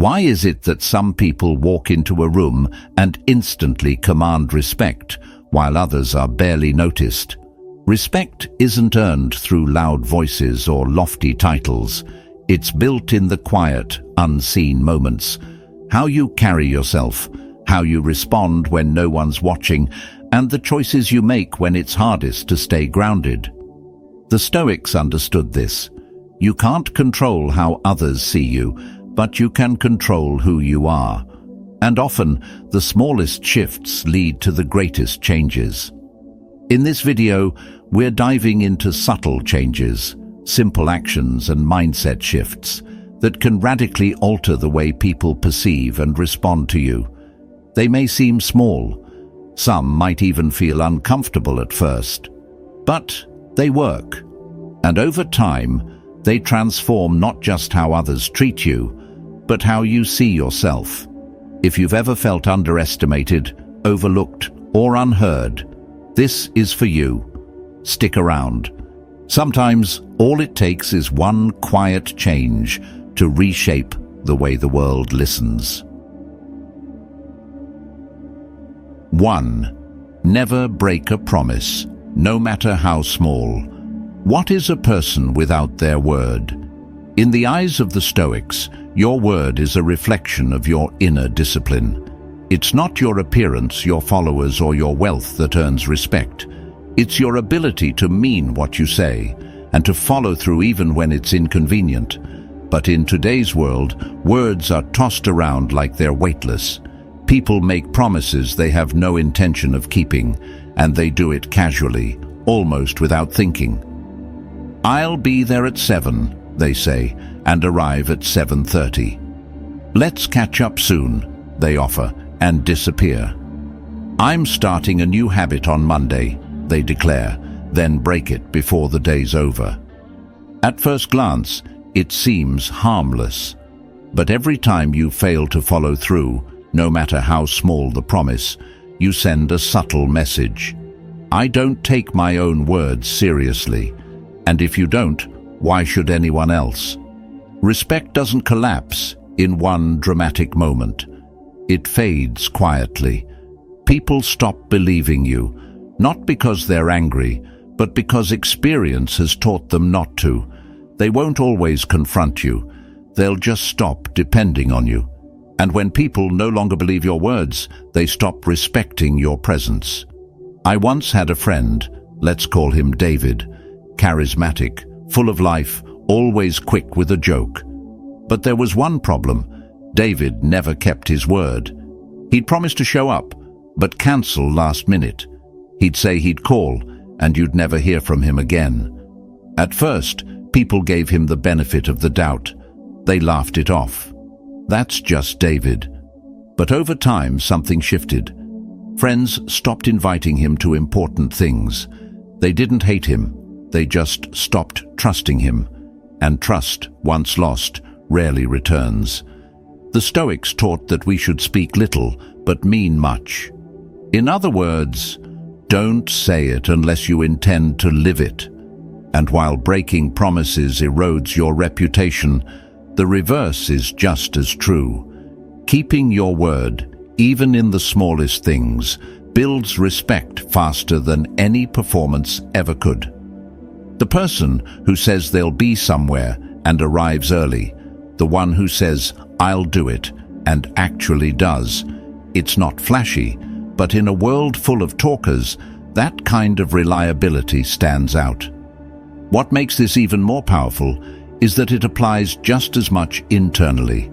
Why is it that some people walk into a room and instantly command respect, while others are barely noticed? Respect isn't earned through loud voices or lofty titles. It's built in the quiet, unseen moments. How you carry yourself, how you respond when no one's watching, and the choices you make when it's hardest to stay grounded. The Stoics understood this. You can't control how others see you, but you can control who you are. And often, the smallest shifts lead to the greatest changes. In this video, we're diving into subtle changes, simple actions and mindset shifts that can radically alter the way people perceive and respond to you. They may seem small. Some might even feel uncomfortable at first. But they work. And over time, they transform not just how others treat you, but how you see yourself. If you've ever felt underestimated, overlooked, or unheard, this is for you. Stick around. Sometimes all it takes is one quiet change to reshape the way the world listens. 1. Never break a promise, no matter how small. What is a person without their word? In the eyes of the Stoics, your word is a reflection of your inner discipline. It's not your appearance, your followers, or your wealth that earns respect. It's your ability to mean what you say and to follow through even when it's inconvenient. But in today's world, words are tossed around like they're weightless. People make promises they have no intention of keeping, and they do it casually, almost without thinking. "I'll be there at 7, they say, and arrive at 7:30. "Let's catch up soon," they offer, and disappear. "I'm starting a new habit on Monday," they declare, then break it before the day's over. At first glance, it seems harmless. But every time you fail to follow through, no matter how small the promise, you send a subtle message. I don't take my own words seriously. And if you don't, why should anyone else? Respect doesn't collapse in one dramatic moment. It fades quietly. People stop believing you, not because they're angry, but because experience has taught them not to. They won't always confront you. They'll just stop depending on you. And when people no longer believe your words, they stop respecting your presence. I once had a friend, let's call him David, charismatic, full of life, always quick with a joke. But there was one problem. David never kept his word. He'd promised to show up, but cancel last minute. He'd say he'd call, and you'd never hear from him again. At first, people gave him the benefit of the doubt. They laughed it off. That's just David. But over time, something shifted. Friends stopped inviting him to important things. They didn't hate him. They just stopped trusting him. And trust, once lost, rarely returns. The Stoics taught that we should speak little, but mean much. In other words, don't say it unless you intend to live it. And while breaking promises erodes your reputation, the reverse is just as true. Keeping your word, even in the smallest things, builds respect faster than any performance ever could. The person who says they'll be somewhere and arrives early, the one who says, "I'll do it," and actually does. It's not flashy, but in a world full of talkers, that kind of reliability stands out. What makes this even more powerful is that it applies just as much internally.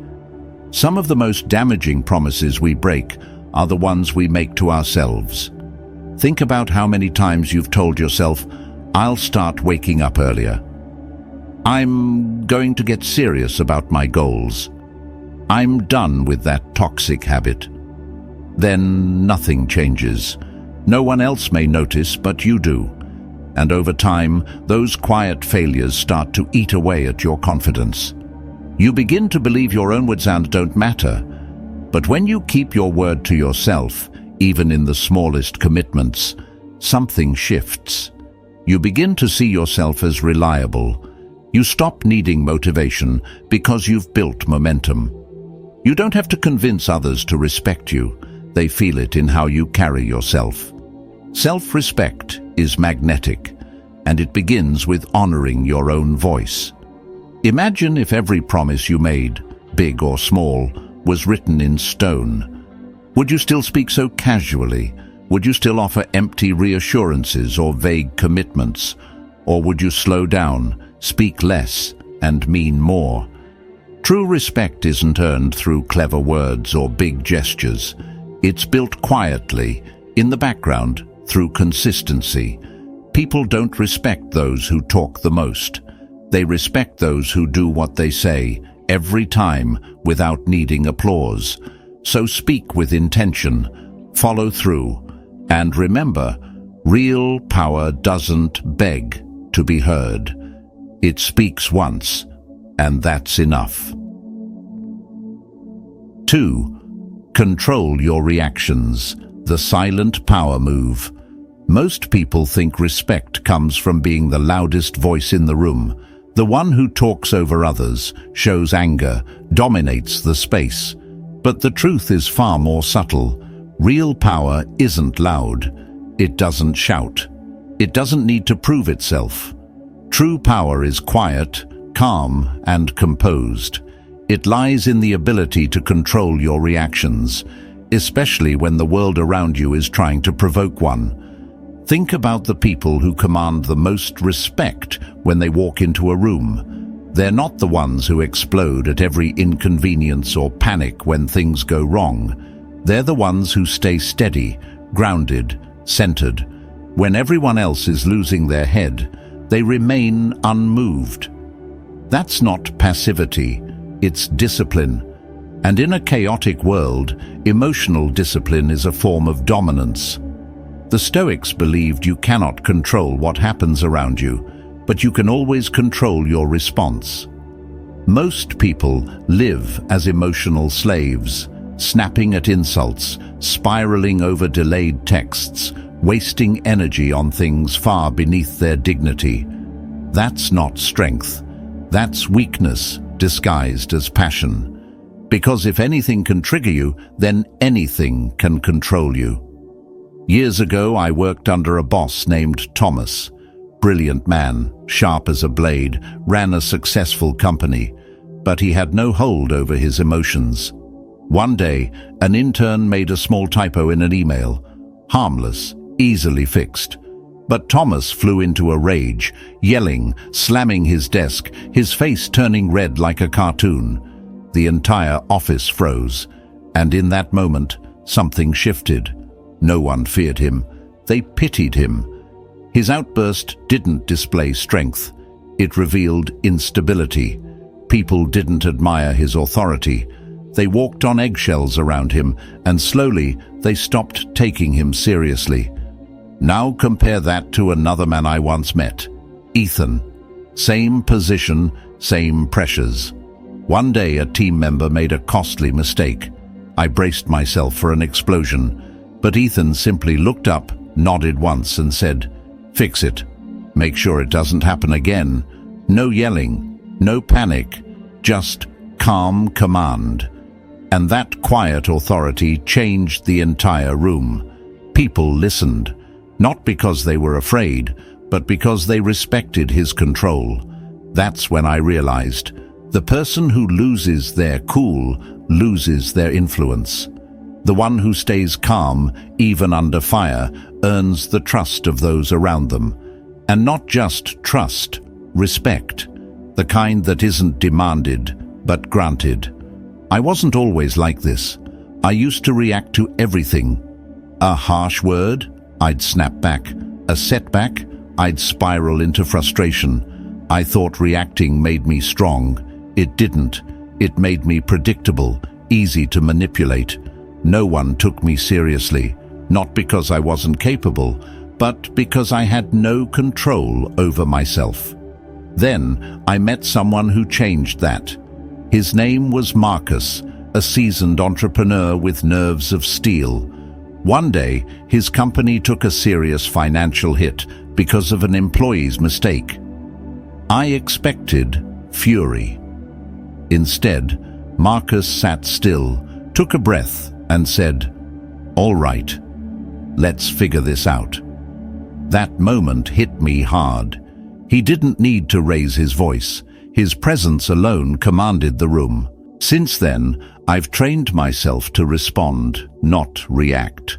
Some of the most damaging promises we break are the ones we make to ourselves. Think about how many times you've told yourself, "I'll start waking up earlier." "I'm going to get serious about my goals." "I'm done with that toxic habit." Then nothing changes. No one else may notice, but you do. And over time, those quiet failures start to eat away at your confidence. You begin to believe your own words don't matter. But when you keep your word to yourself, even in the smallest commitments, something shifts. You begin to see yourself as reliable. You stop needing motivation because you've built momentum. You don't have to convince others to respect you. They feel it in how you carry yourself. Self-respect is magnetic, and it begins with honoring your own voice. Imagine if every promise you made, big or small, was written in stone. Would you still speak so casually? Would you still offer empty reassurances or vague commitments? Or would you slow down, speak less, and mean more? True respect isn't earned through clever words or big gestures. It's built quietly, in the background, through consistency. People don't respect those who talk the most. They respect those who do what they say, every time, without needing applause. So speak with intention, follow through, and remember, real power doesn't beg to be heard. It speaks once, and that's enough. 2. Control your reactions. The silent power move. Most people think respect comes from being the loudest voice in the room, the one who talks over others, shows anger, dominates the space. But the truth is far more subtle. Real power isn't loud. It doesn't shout. It doesn't need to prove itself. True power is quiet, calm, and composed. It lies in the ability to control your reactions, especially when the world around you is trying to provoke one. Think about the people who command the most respect when they walk into a room. They're not the ones who explode at every inconvenience or panic when things go wrong. They're the ones who stay steady, grounded, centered. When everyone else is losing their head, they remain unmoved. That's not passivity, it's discipline. And in a chaotic world, emotional discipline is a form of dominance. The Stoics believed you cannot control what happens around you, but you can always control your response. Most people live as emotional slaves, snapping at insults, spiraling over delayed texts, wasting energy on things far beneath their dignity. That's not strength. That's weakness disguised as passion. Because if anything can trigger you, then anything can control you. Years ago, I worked under a boss named Thomas. Brilliant man, sharp as a blade, ran a successful company, but he had no hold over his emotions. One day, an intern made a small typo in an email. Harmless, easily fixed. But Thomas flew into a rage, yelling, slamming his desk, his face turning red like a cartoon. The entire office froze, and in that moment, something shifted. No one feared him. They pitied him. His outburst didn't display strength. It revealed instability. People didn't admire his authority. They walked on eggshells around him, and slowly they stopped taking him seriously. Now compare that to another man I once met, Ethan. Same position, same pressures. One day a team member made a costly mistake. I braced myself for an explosion, but Ethan simply looked up, nodded once and said, "Fix it. Make sure it doesn't happen again." No yelling, no panic, just calm command. And that quiet authority changed the entire room. People listened. Not because they were afraid, but because they respected his control. That's when I realized, the person who loses their cool loses their influence. The one who stays calm, even under fire, earns the trust of those around them. And not just trust, respect. The kind that isn't demanded, but granted. I wasn't always like this. I used to react to everything. A harsh word? I'd snap back. A setback? I'd spiral into frustration. I thought reacting made me strong. It didn't. It made me predictable, easy to manipulate. No one took me seriously, not because I wasn't capable, but because I had no control over myself. Then I met someone who changed that. His name was Marcus, a seasoned entrepreneur with nerves of steel. One day, his company took a serious financial hit because of an employee's mistake. I expected fury. Instead, Marcus sat still, took a breath, and said, "All right, let's figure this out." That moment hit me hard. He didn't need to raise his voice. His presence alone commanded the room. Since then, I've trained myself to respond, not react.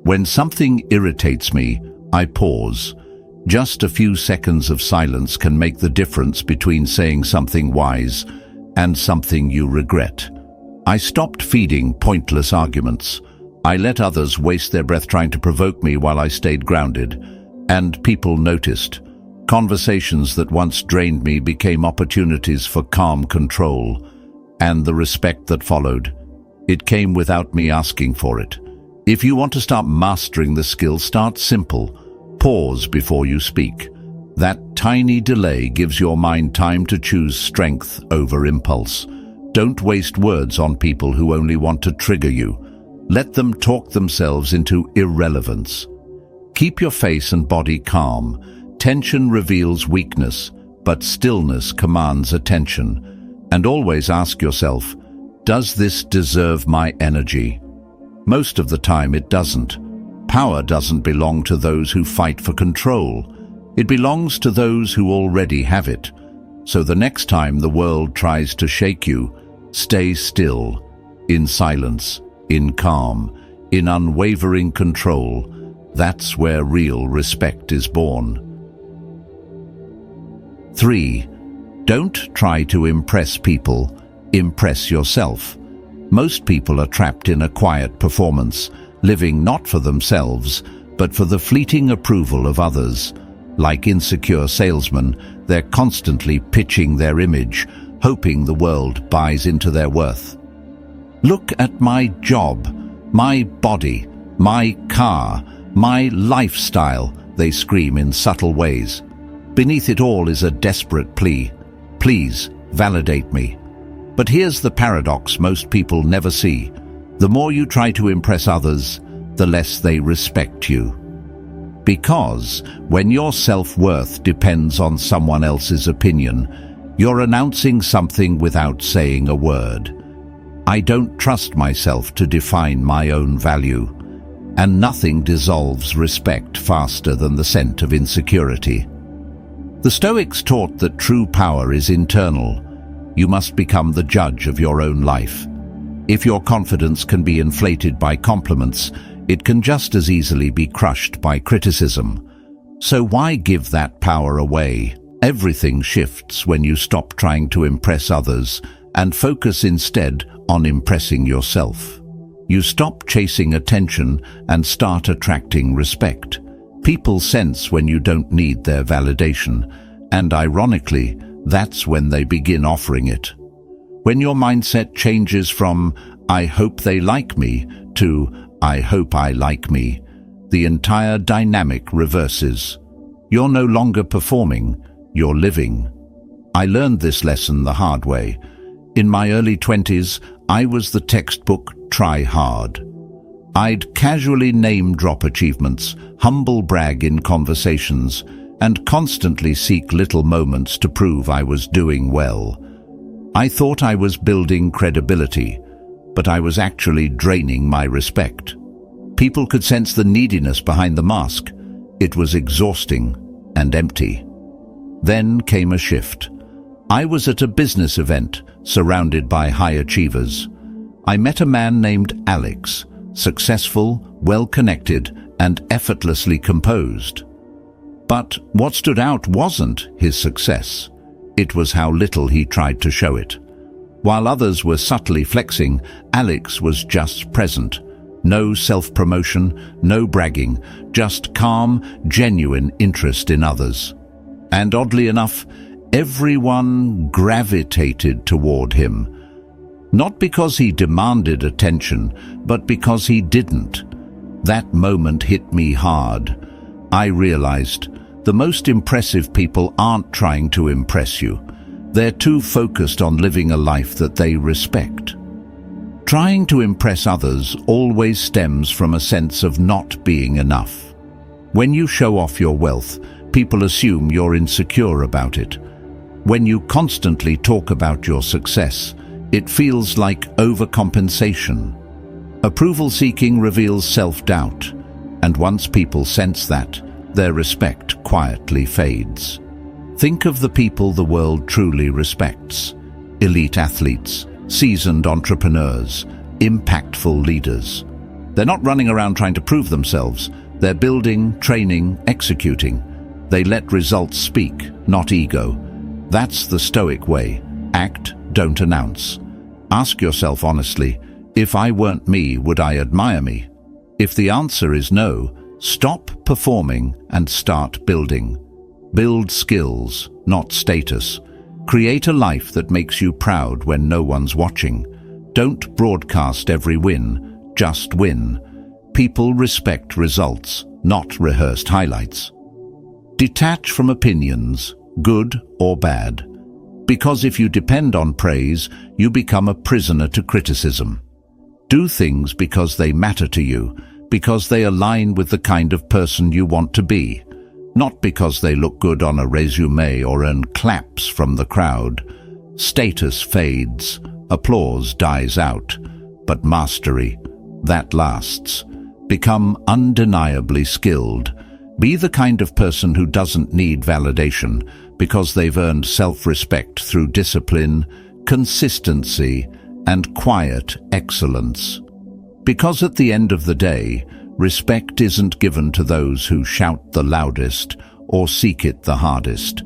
When something irritates me, I pause. Just a few seconds of silence can make the difference between saying something wise and something you regret. I stopped feeding pointless arguments. I let others waste their breath trying to provoke me while I stayed grounded. And people noticed. Conversations that once drained me became opportunities for calm control. And the respect that followed, it came without me asking for it. If you want to start mastering the skill, start simple. Pause before you speak. That tiny delay gives your mind time to choose strength over impulse. Don't waste words on people who only want to trigger you. Let them talk themselves into irrelevance. Keep your face and body calm. Tension reveals weakness, but stillness commands attention. And always ask yourself, does this deserve my energy? Most of the time it doesn't. Power doesn't belong to those who fight for control. It belongs to those who already have it. So the next time the world tries to shake you, stay still, in silence, in calm, in unwavering control. That's where real respect is born. 3. Don't try to impress people, impress yourself. Most people are trapped in a quiet performance, living not for themselves, but for the fleeting approval of others. Like insecure salesmen, they're constantly pitching their image, hoping the world buys into their worth. Look at my job, my body, my car, my lifestyle, they scream in subtle ways. Beneath it all is a desperate plea. Please, validate me. But here's the paradox most people never see. The more you try to impress others, the less they respect you. Because when your self-worth depends on someone else's opinion, you're announcing something without saying a word. I don't trust myself to define my own value, and nothing dissolves respect faster than the scent of insecurity. The Stoics taught that true power is internal. You must become the judge of your own life. If your confidence can be inflated by compliments, it can just as easily be crushed by criticism. So why give that power away? Everything shifts when you stop trying to impress others and focus instead on impressing yourself. You stop chasing attention and start attracting respect. People sense when you don't need their validation, and ironically, that's when they begin offering it. When your mindset changes from, "I hope they like me," to, "I hope I like me," the entire dynamic reverses. You're no longer performing, you're living. I learned this lesson the hard way. In my early 20s, I was the textbook try hard. I'd casually name-drop achievements, humble brag in conversations, and constantly seek little moments to prove I was doing well. I thought I was building credibility, but I was actually draining my respect. People could sense the neediness behind the mask. It was exhausting and empty. Then came a shift. I was at a business event, surrounded by high achievers. I met a man named Alex, successful, well-connected, and effortlessly composed. But what stood out wasn't his success. It was how little he tried to show it. While others were subtly flexing, Alex was just present. No self-promotion, no bragging, just calm, genuine interest in others. And oddly enough, everyone gravitated toward him. Not because he demanded attention, but because he didn't. That moment hit me hard. I realized the most impressive people aren't trying to impress you. They're too focused on living a life that they respect. Trying to impress others always stems from a sense of not being enough. When you show off your wealth, people assume you're insecure about it. When you constantly talk about your success, It feels like overcompensation. Approval-seeking reveals self-doubt, and once people sense that, their respect quietly fades. Think of the people the world truly respects: elite athletes, seasoned entrepreneurs, impactful leaders. They're not running around trying to prove themselves. They're building, training, executing. They let results speak, not ego. That's the Stoic way. Act, don't announce. Ask yourself honestly, if I weren't me, would I admire me? If the answer is no, stop performing and start building. Build skills, not status. Create a life that makes you proud when no one's watching. Don't broadcast every win, just win. People respect results, not rehearsed highlights. Detach from opinions, good or bad. Because if you depend on praise, you become a prisoner to criticism. Do things because they matter to you, because they align with the kind of person you want to be, not because they look good on a resume or earn claps from the crowd. Status fades, applause dies out, but mastery, that lasts. Become undeniably skilled. Be the kind of person who doesn't need validation because they've earned self-respect through discipline, consistency, and quiet excellence. Because at the end of the day, respect isn't given to those who shout the loudest or seek it the hardest.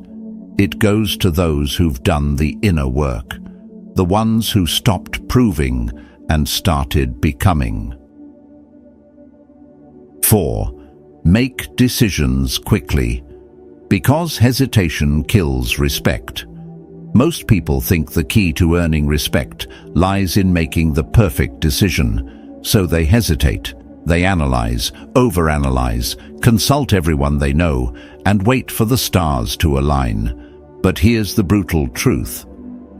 It goes to those who've done the inner work, the ones who stopped proving and started becoming. 4. Make decisions quickly. Because hesitation kills respect. Most people think the key to earning respect lies in making the perfect decision, so they hesitate. They analyze, overanalyze, consult everyone they know, and wait for the stars to align. But here's the brutal truth.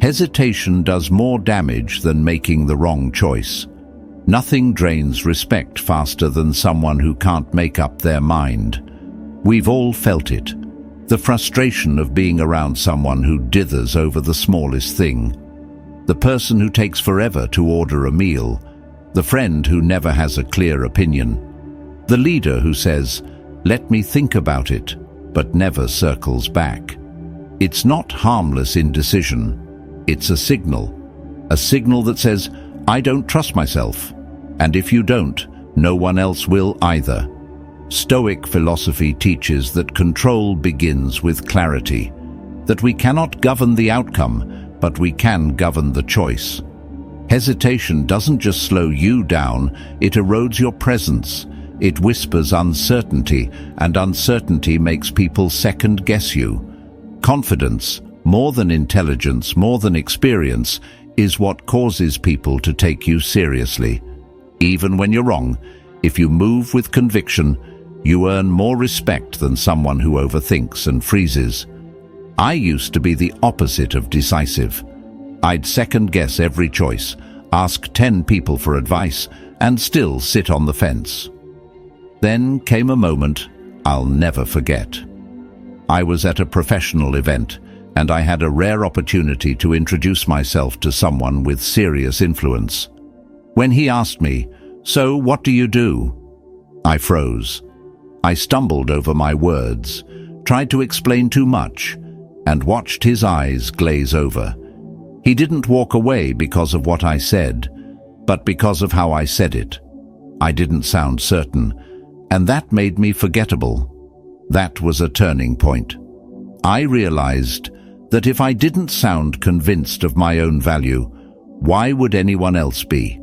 Hesitation does more damage than making the wrong choice. Nothing drains respect faster than someone who can't make up their mind. We've all felt it. The frustration of being around someone who dithers over the smallest thing. The person who takes forever to order a meal. The friend who never has a clear opinion. The leader who says, "Let me think about it," but never circles back. It's not harmless indecision. It's a signal that says, "I don't trust myself." And if you don't, no one else will either. Stoic philosophy teaches that control begins with clarity, that we cannot govern the outcome, but we can govern the choice. Hesitation doesn't just slow you down, it erodes your presence. It whispers uncertainty, and uncertainty makes people second-guess you. Confidence, more than intelligence, more than experience, is what causes people to take you seriously. Even when you're wrong, if you move with conviction, you earn more respect than someone who overthinks and freezes. I used to be the opposite of decisive. I'd second-guess every choice, ask 10 people for advice, and still sit on the fence. Then came a moment I'll never forget. I was at a professional event, and I had a rare opportunity to introduce myself to someone with serious influence. When he asked me, "So what do you do?" I froze. I stumbled over my words, tried to explain too much, and watched his eyes glaze over. He didn't walk away because of what I said, but because of how I said it. I didn't sound certain, and that made me forgettable. That was a turning point. I realized that if I didn't sound convinced of my own value, why would anyone else be?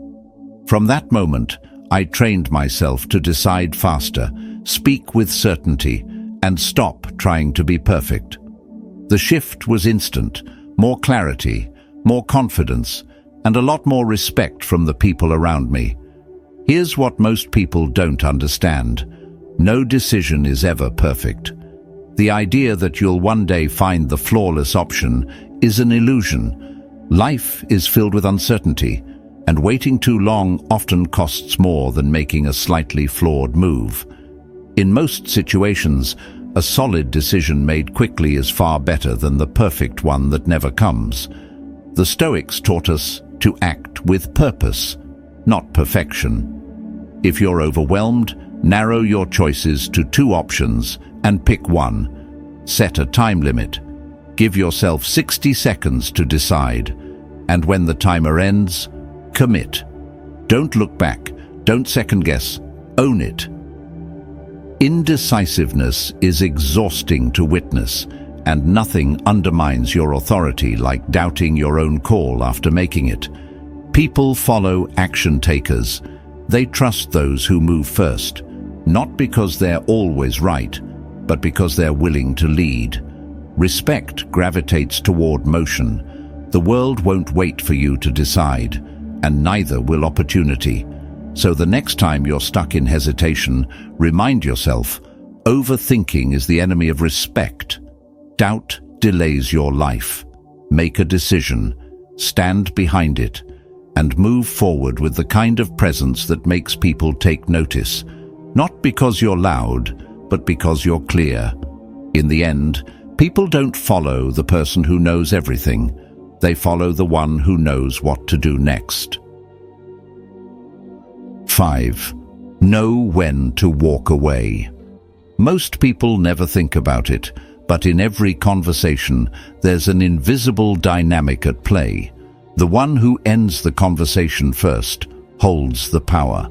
From that moment, I trained myself to decide faster, speak with certainty, and stop trying to be perfect. The shift was instant, more clarity, more confidence, and a lot more respect from the people around me. Here's what most people don't understand. No decision is ever perfect. The idea that you'll one day find the flawless option is an illusion. Life is filled with uncertainty, and waiting too long often costs more than making a slightly flawed move. In most situations, a solid decision made quickly is far better than the perfect one that never comes. The Stoics taught us to act with purpose, not perfection. If you're overwhelmed, narrow your choices to 2 options and pick one. Set a time limit. Give yourself 60 seconds to decide. And when the timer ends, commit. Don't look back. Don't second guess. Own it. Indecisiveness is exhausting to witness, and nothing undermines your authority like doubting your own call after making it. People follow action takers. They trust those who move first, not because they're always right, but because they're willing to lead. Respect gravitates toward motion. The world won't wait for you to decide, and neither will opportunity. So the next time you're stuck in hesitation, remind yourself, overthinking is the enemy of respect. Doubt delays your life. Make a decision, stand behind it, and move forward with the kind of presence that makes people take notice, not because you're loud, but because you're clear. In the end, people don't follow the person who knows everything. They follow the one who knows what to do next. 5. Know when to walk away. Most people never think about it, but in every conversation, there's an invisible dynamic at play. The one who ends the conversation first holds the power.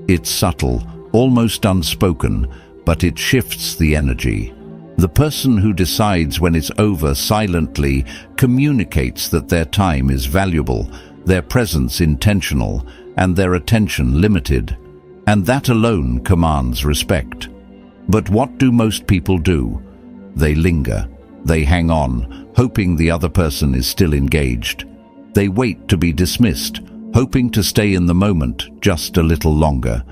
It's subtle, almost unspoken, but it shifts the energy. The person who decides when it's over silently communicates that their time is valuable, their presence intentional, and their attention limited. And that alone commands respect. But what do most people do? They linger. They hang on, hoping the other person is still engaged. They wait to be dismissed, hoping to stay in the moment just a little longer.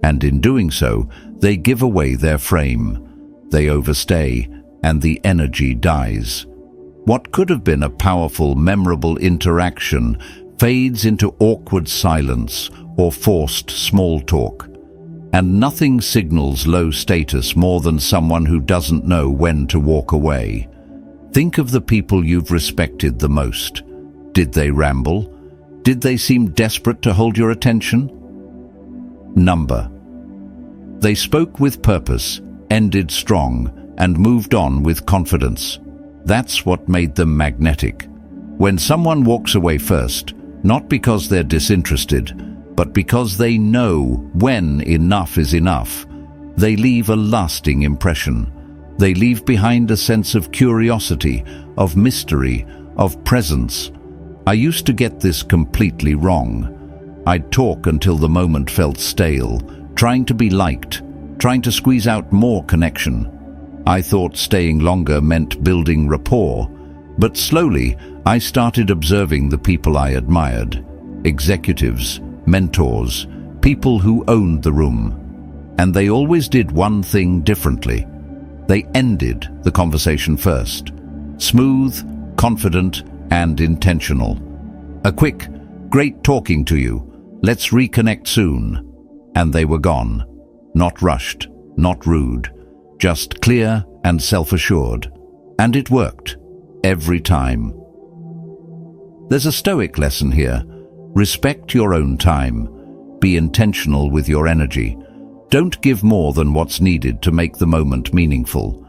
And in doing so, they give away their frame. They overstay, and the energy dies. What could have been a powerful, memorable interaction fades into awkward silence or forced small talk. And nothing signals low status more than someone who doesn't know when to walk away. Think of the people you've respected the most. Did they ramble? Did they seem desperate to hold your attention? Number. They spoke with purpose, ended strong, and moved on with confidence. That's what made them magnetic. When someone walks away first, not because they're disinterested, but because they know when enough is enough, they leave a lasting impression. They leave behind a sense of curiosity, of mystery, of presence. I used to get this completely wrong. I'd talk until the moment felt stale, trying to be liked, trying to squeeze out more connection. I thought staying longer meant building rapport, but slowly I started observing the people I admired. Executives, mentors, people who owned the room. And they always did one thing differently. They ended the conversation first. Smooth, confident, and intentional. A quick, "Great talking to you. Let's reconnect soon." And they were gone. Not rushed, not rude, just clear and self-assured. And it worked. Every time. There's a Stoic lesson here. Respect your own time. Be intentional with your energy. Don't give more than what's needed to make the moment meaningful.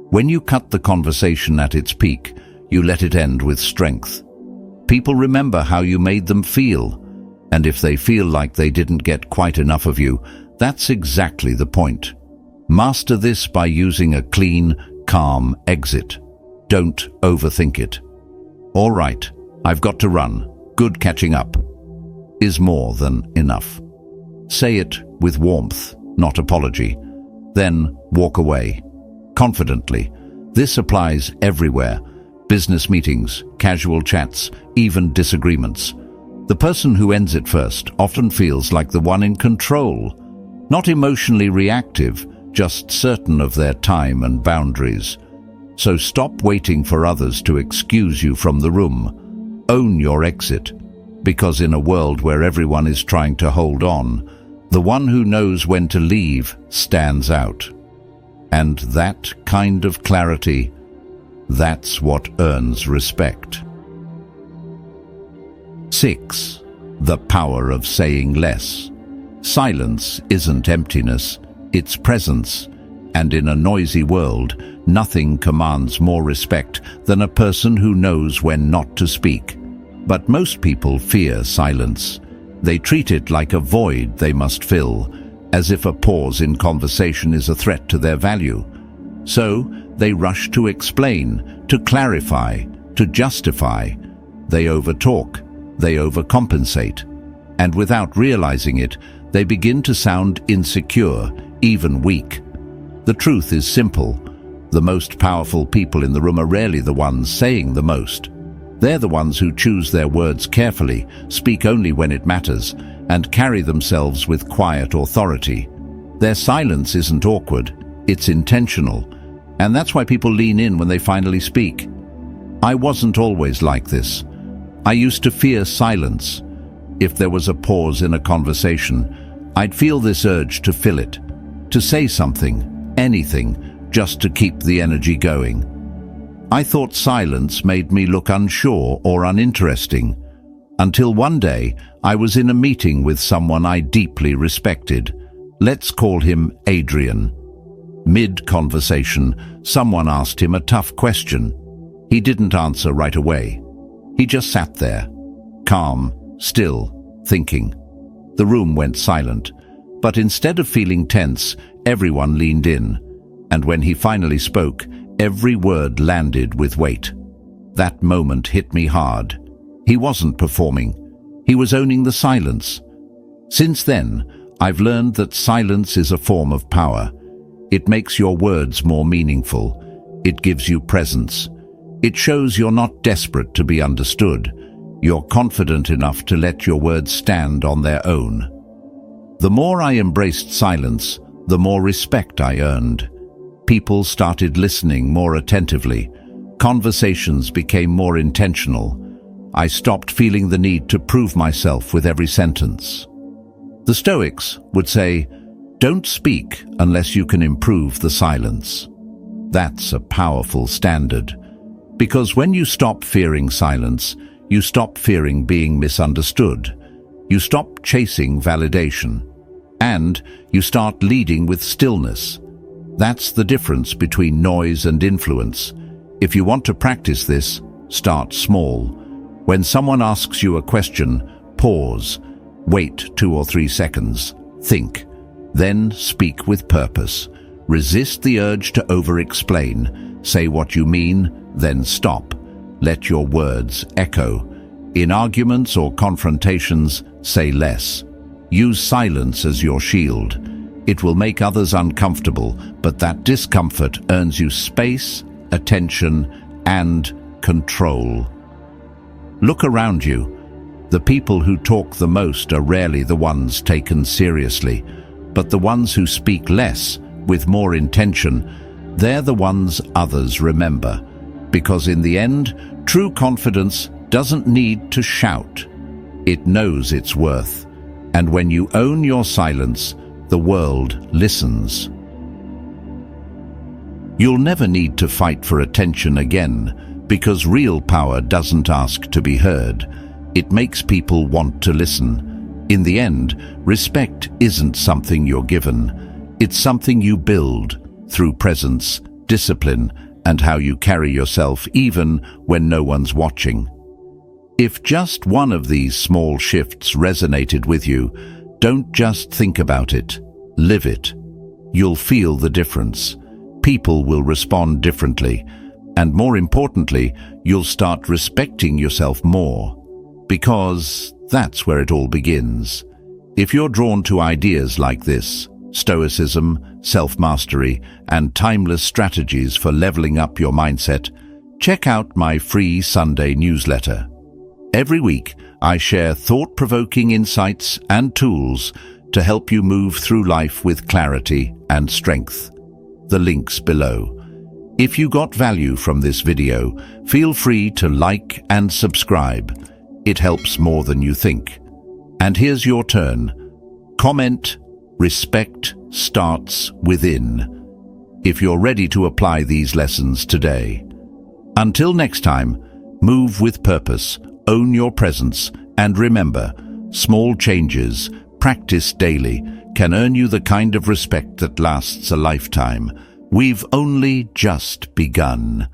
When you cut the conversation at its peak, you let it end with strength. People remember how you made them feel, and if they feel like they didn't get quite enough of you, that's exactly the point. Master this by using a clean, calm exit. Don't overthink it. "All right, I've got to run. Good catching up," is more than enough. Say it with warmth, not apology. Then walk away. Confidently. This applies everywhere. Business meetings, casual chats, even disagreements. The person who ends it first often feels like the one in control. Not emotionally reactive, just certain of their time and boundaries. So stop waiting for others to excuse you from the room. Own your exit. Because in a world where everyone is trying to hold on, the one who knows when to leave stands out. And that kind of clarity, that's what earns respect. 6. The power of saying less. Silence isn't emptiness, it's presence. And in a noisy world, nothing commands more respect than a person who knows when not to speak. But most people fear silence. They treat it like a void they must fill, as if a pause in conversation is a threat to their value. So, they rush to explain, to clarify, to justify. They overtalk, they overcompensate. And without realizing it, they begin to sound insecure, even weak. The truth is simple. The most powerful people in the room are rarely the ones saying the most. They're the ones who choose their words carefully, speak only when it matters, and carry themselves with quiet authority. Their silence isn't awkward, it's intentional. And that's why people lean in when they finally speak. I wasn't always like this. I used to fear silence. If there was a pause in a conversation, I'd feel this urge to fill it, to say something, anything, just to keep the energy going. I thought silence made me look unsure or uninteresting, until one day I was in a meeting with someone I deeply respected. Let's call him Adrian. Mid-conversation, someone asked him a tough question. He didn't answer right away. He just sat there, calm, still, thinking. The room went silent, but instead of feeling tense, everyone leaned in. And when he finally spoke, every word landed with weight. That moment hit me hard. He wasn't performing. He was owning the silence. Since then, I've learned that silence is a form of power. It makes your words more meaningful. It gives you presence. It shows you're not desperate to be understood. You're confident enough to let your words stand on their own. The more I embraced silence, the more respect I earned. People started listening more attentively. Conversations became more intentional. I stopped feeling the need to prove myself with every sentence. The Stoics would say, "Don't speak unless you can improve the silence." That's a powerful standard. Because when you stop fearing silence, you stop fearing being misunderstood. You stop chasing validation. And you start leading with stillness. That's the difference between noise and influence. If you want to practice this, start small. When someone asks you a question, pause. Wait 2 or 3 seconds. Think. Then speak with purpose. Resist the urge to over-explain. Say what you mean, then stop. Let your words echo. In arguments or confrontations, say less. Use silence as your shield. It will make others uncomfortable, but that discomfort earns you space, attention, and control. Look around you. The people who talk the most are rarely the ones taken seriously, but the ones who speak less, with more intention, they're the ones others remember. Because in the end, true confidence doesn't need to shout. It knows its worth. And when you own your silence, the world listens. You'll never need to fight for attention again, because real power doesn't ask to be heard. It makes people want to listen. In the end, respect isn't something you're given. It's something you build through presence, discipline, and how you carry yourself even when no one's watching. If just one of these small shifts resonated with you, don't just think about it, live it. You'll feel the difference. People will respond differently, and more importantly, you'll start respecting yourself more. Because that's where it all begins. If you're drawn to ideas like this, stoicism, self-mastery, and timeless strategies for leveling up your mindset, check out my free Sunday newsletter. Every week, I share thought-provoking insights and tools to help you move through life with clarity and strength. The link's below. If you got value from this video, feel free to like and subscribe. It helps more than you think. And here's your turn. Comment, respect starts within. If you're ready to apply these lessons today. Until next time, move with purpose, own your presence, And remember, small changes, practiced daily, can earn you the kind of respect that lasts a lifetime. We've only just begun.